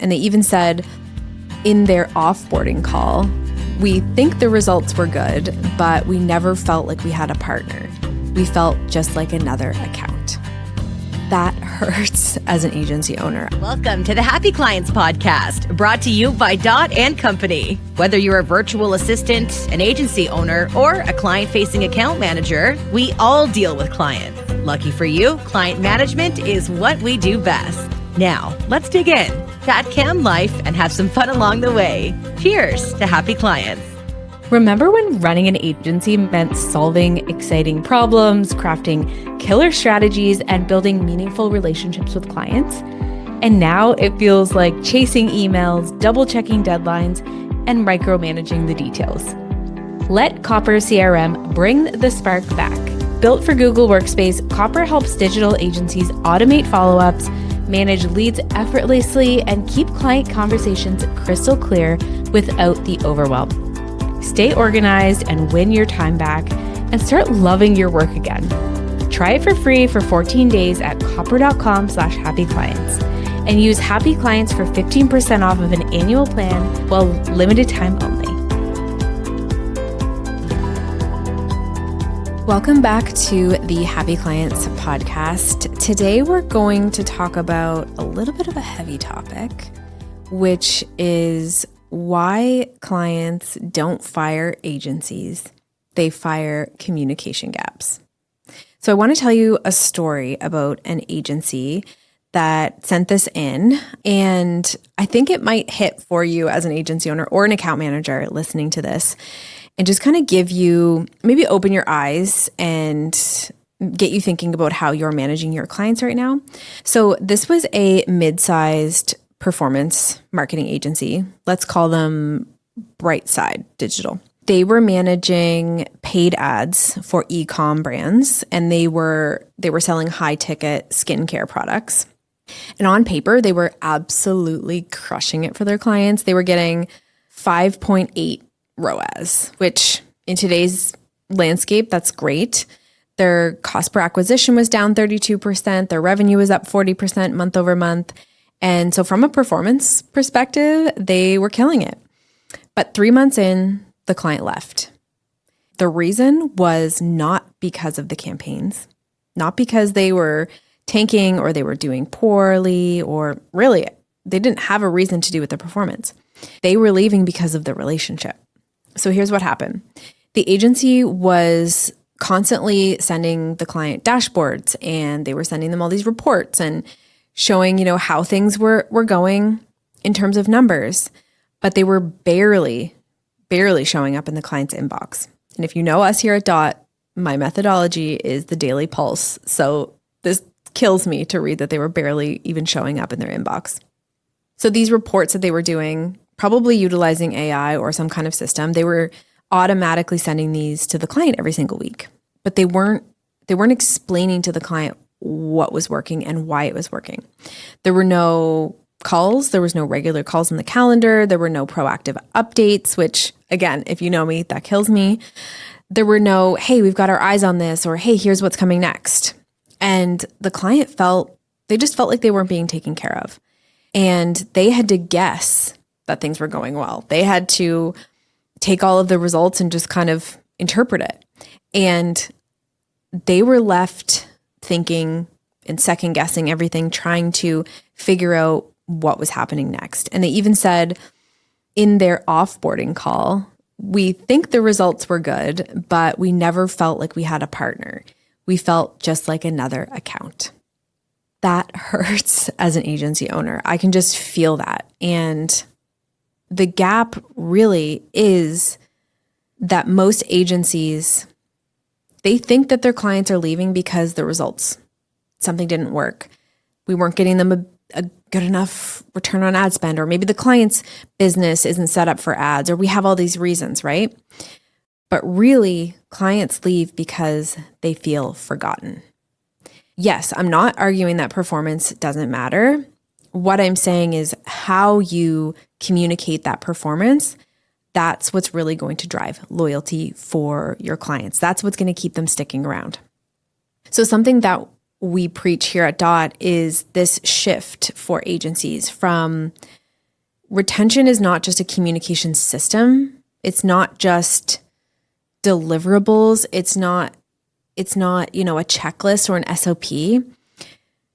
And they even said in their offboarding call, we think the results were good, but we never felt like we had a partner. We felt just like another account. That hurts as an agency owner. Welcome to the Happy Clients Podcast, brought to you by Dot & Company. Whether you're a virtual assistant, an agency owner, or a client-facing account manager, we all deal with clients. Lucky for you, client management is what we do best. Now, let's dig in, chat cam life, and have some fun along the way. Cheers to happy clients. Remember when running an agency meant solving exciting problems, crafting killer strategies, and building meaningful relationships with clients? And now it feels like chasing emails, double-checking deadlines, and micromanaging the details. Let Copper CRM bring the spark back. Built for Google Workspace, Copper helps digital agencies automate follow-ups, manage leads effortlessly, and keep client conversations crystal clear without the overwhelm. Stay organized and win your time back and start loving your work again. Try it for free for 14 days at copper.com/happyclients and use Happy Clients for 15% off of an annual plan while limited time only. Welcome back to the Happy Clients podcast. Today we're going to talk about a little bit of a heavy topic, which is why clients don't fire agencies. They fire communication gaps. So I want to tell you a story about an agency that sent this in, and I think it might hit for you as an agency owner or an account manager listening to this, and just kind of give you, maybe open your eyes and get you thinking about how you're managing your clients right now. So this was a mid-sized performance marketing agency. Let's call them Brightside Digital. They were managing paid ads for e-com brands, and they were selling high-ticket skincare products. And on paper, they were absolutely crushing it for their clients. They were getting 5.8 ROAS, which in today's landscape, that's great. Their cost per acquisition was down 32%. Their revenue was up 40% month over month. And so from a performance perspective, they were killing it. But 3 months in, the client left. The reason was not because of the campaigns, not because they were tanking or they were doing poorly, or really, they didn't have a reason to do with the performance. They were leaving because of the relationship. So here's what happened. The agency was constantly sending the client dashboards, and they were sending them all these reports and showing, how things were going in terms of numbers, but they were barely showing up in the client's inbox. And if you know us here at Dot, my methodology is the daily pulse. So this kills me to read that they were barely even showing up in their inbox. So these reports that they were doing, probably utilizing AI or some kind of system, they were automatically sending these to the client every single week. But they weren't explaining to the client what was working and why it was working. There were no calls. There was no regular calls in the calendar. There were no proactive updates, which again, if you know me, that kills me. There were no, hey, we've got our eyes on this, or hey, here's what's coming next. And the client just felt like they weren't being taken care of. And they had to guess that things were going well. They had to take all of the results and just kind of interpret it. And they were left thinking and second guessing everything, trying to figure out what was happening next. And they even said in their offboarding call, we think the results were good, but we never felt like we had a partner. We felt just like another account. That hurts as an agency owner. I can just feel that. And the gap really is that most agencies, they think that their clients are leaving because something didn't work. We weren't getting them a good enough return on ad spend, or maybe the client's business isn't set up for ads, or we have all these reasons, right? But really, clients leave because they feel forgotten. Yes, I'm not arguing that performance doesn't matter. What I'm saying is how you communicate that performance, that's what's really going to drive loyalty for your clients. That's what's going to keep them sticking around. So something that we preach here at Dot is this shift for agencies from retention is not just a communication system. It's not just deliverables. It's not, a checklist or an SOP.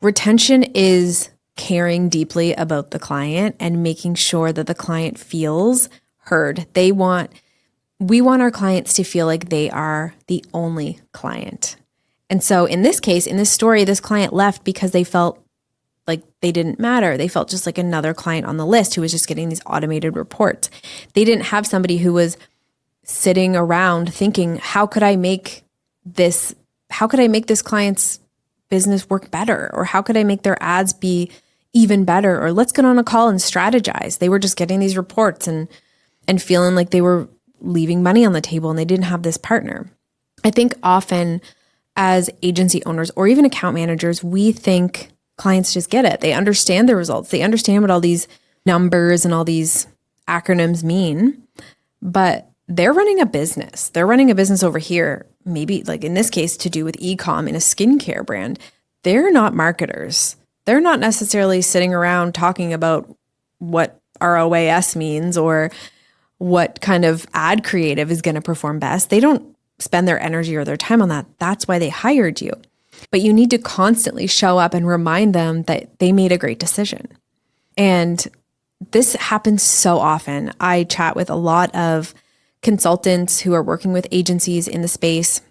Retention is caring deeply about the client and making sure that the client feels heard. We want our clients to feel like they are the only client. And so in this case, in this story, this client left because they felt like they didn't matter. They felt just like another client on the list who was just getting these automated reports. They didn't have somebody who was sitting around thinking, how could I make this client's business work better? Or how could I make their ads be even better? Or let's get on a call and strategize. They were just getting these reports and feeling like they were leaving money on the table and they didn't have this partner. I think often as agency owners or even account managers, we think clients just get it. They understand the results. They understand what all these numbers and all these acronyms mean, but they're running a business. They're running a business over here, maybe like in this case to do with e-com in a skincare brand. They're not marketers. They're not necessarily sitting around talking about what ROAS means or what kind of ad creative is going to perform best. They don't spend their energy or their time on that. That's why they hired you. But you need to constantly show up and remind them that they made a great decision. And this happens so often. I chat with a lot of consultants who are working with agencies in the space.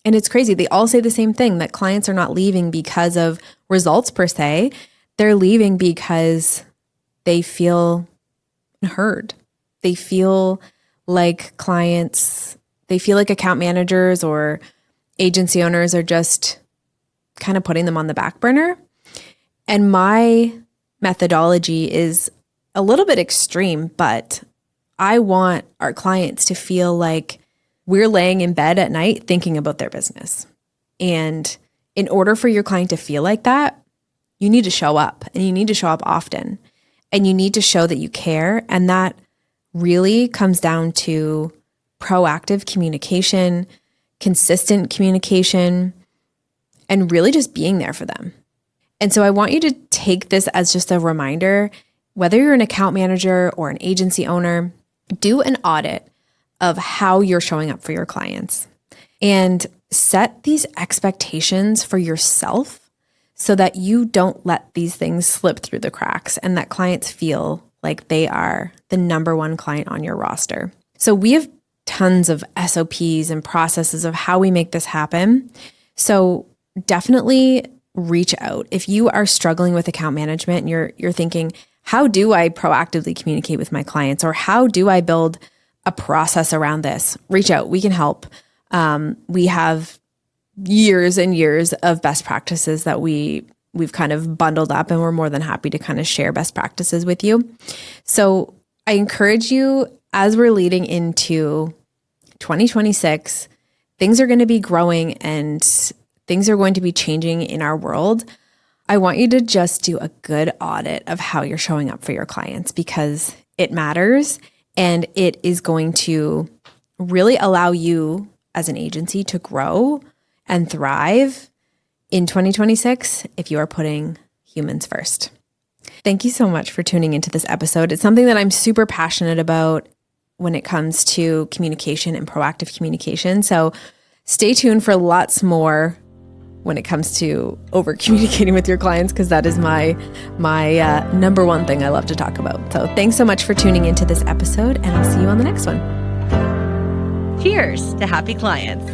And it's crazy. They all say the same thing, that clients are not leaving because of results per se. They're leaving because they feel heard. They feel like account managers or agency owners are just kind of putting them on the back burner. And my methodology is a little bit extreme, but I want our clients to feel like we're laying in bed at night thinking about their business. And in order for your client to feel like that, you need to show up, and you need to show up often, and you need to show that you care. And that really comes down to proactive communication, consistent communication, and really just being there for them. And so I want you to take this as just a reminder, whether you're an account manager or an agency owner, do an audit of how you're showing up for your clients and set these expectations for yourself so that you don't let these things slip through the cracks and that clients feel like they are the number one client on your roster. So we have tons of SOPs and processes of how we make this happen. So definitely reach out. If you are struggling with account management and you're thinking, how do I proactively communicate with my clients, or how do I build a process around this? Reach out. We can help. We have years and years of best practices that we've kind of bundled up, and we're more than happy to kind of share best practices with you. So I encourage you, as we're leading into 2026, things are going to be growing and things are going to be changing in our world. I want you to just do a good audit of how you're showing up for your clients, because it matters, and it is going to really allow you as an agency to grow and thrive in 2026 if you are putting humans first. Thank you so much for tuning into this episode. It's something that I'm super passionate about when it comes to communication and proactive communication. So stay tuned for lots more when it comes to over communicating with your clients, because that is my number one thing I love to talk about. So thanks so much for tuning into this episode, and I'll see you on the next one. Cheers to happy clients.